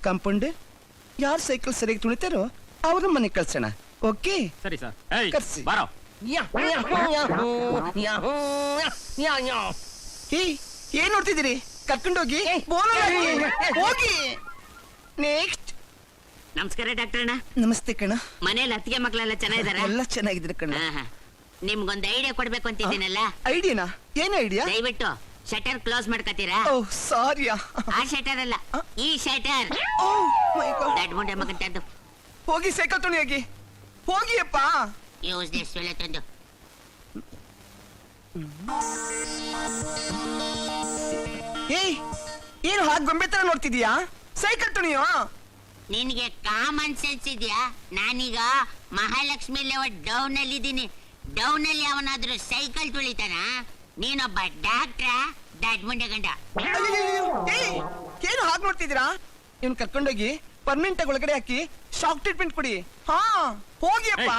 Compounder ಯಾರು cycle ಸರಿಯಾಗಿ ತುಳಿತಾರೋ ಅವ್ರ ಮನೆಗೆ ಕಳ್ಸೋಣ. ಓಕೆ ಸರಿ ಸರ್. ಕರ್ಸಿ. ಬಾರೋ. ಏನ್ ನೋಡ್ತಿದ್ದೀರಿ? ಕರ್ಕೊಂಡೋಗಿ ಹೋಗಿ. ನೆಕ್ಸ್ಟ್. ನಮಸ್ಕಾರ ಡಾಕ್ಟರ್ ಅಣ್ಣ. ನಮಸ್ತೆ ಕಣ. ಮನೇಲಿ ಅತ್ತಿಗೆ ಮಕ್ಕಳೆಲ್ಲ ಚೆನ್ನಾಗಿದಾರ? ಎಲ್ಲ ಚೆನ್ನಾಗಿದ್ರೆ ಕಣ. ನಿಮ್ಗೊಂದು ಐಡಿಯಾ ಕೊಡ್ಬೇಕು ಅಂತಿದ್ದೀನಲ್ಲ. ಐಡಿಯಾನಾ? ಏನ್ ಐಡಿಯಾ? ದಯವಿಟ್ಟು ಶಟರ್ ಕ್ಲೋಸ್ ಮಾಡ್ಕೋತೀರಾ? ಓಹ್ ಸಾರಿಯಾ. ಆ ಶಟರ್ ಅಲ್ಲ, ಈ shutter. Oh my God. That ಮುಂಡೆ ಮಗಂತದ್ದು. ಹೋಗಿ ಸೈಕಲ್ ತುಳಿಯೋಗಿ. ಹೋಗಿ ಅಪ್ಪ. ಯೂಸ್ ದಿಸ್ ಒಳ್ಳೆ ತಂದು. ಏಯ್ ಏನು ಹಾಗೆ ಗೊಂಬೆ ತರ ನೋಡ್ತಿದೀಯಾ? ಸೈಕಲ್ ತುಳಿಯೋ. ನಿನ್ಗೆ ಕಾಮನ್ ಸೆನ್ಸ್ ಇದೆಯಾ? ನಾನೀಗ ಮಹಾಲಕ್ಷ್ಮಿ ಲೆವೆಲ್ ಡೌನ್ ಅಲ್ಲಿ ಇದ್ದೀನಿ. ಡೌನ್ ಅಲ್ಲಿ ಅವನಾದ್ರೂ ಸೈಕಲ್ ತುಳಿತಾನ? ನೀನೊಬ್ಬ ಡಾಕ್ಟ್ರ? ದಟ್ ಮುಂಡೆ ಗಂಡ. ಏಯ್ ಏನು ಹಾಗೆ ನೋಡ್ತಿದ್ದೀರಾ? ಇವ್ನು ಕರ್ಕೊಂಡೋಗಿ ಪರ್ಮನೆಂಟ್ ಆಗಿ ಒಳಗಡೆ ಹಾಕಿ ಶಾಕ್ ಟ್ರೀಟ್ಮೆಂಟ್ ಕೊಡಿ. ಹಾ ಹೋಗಿ ಅಪ್ಪ.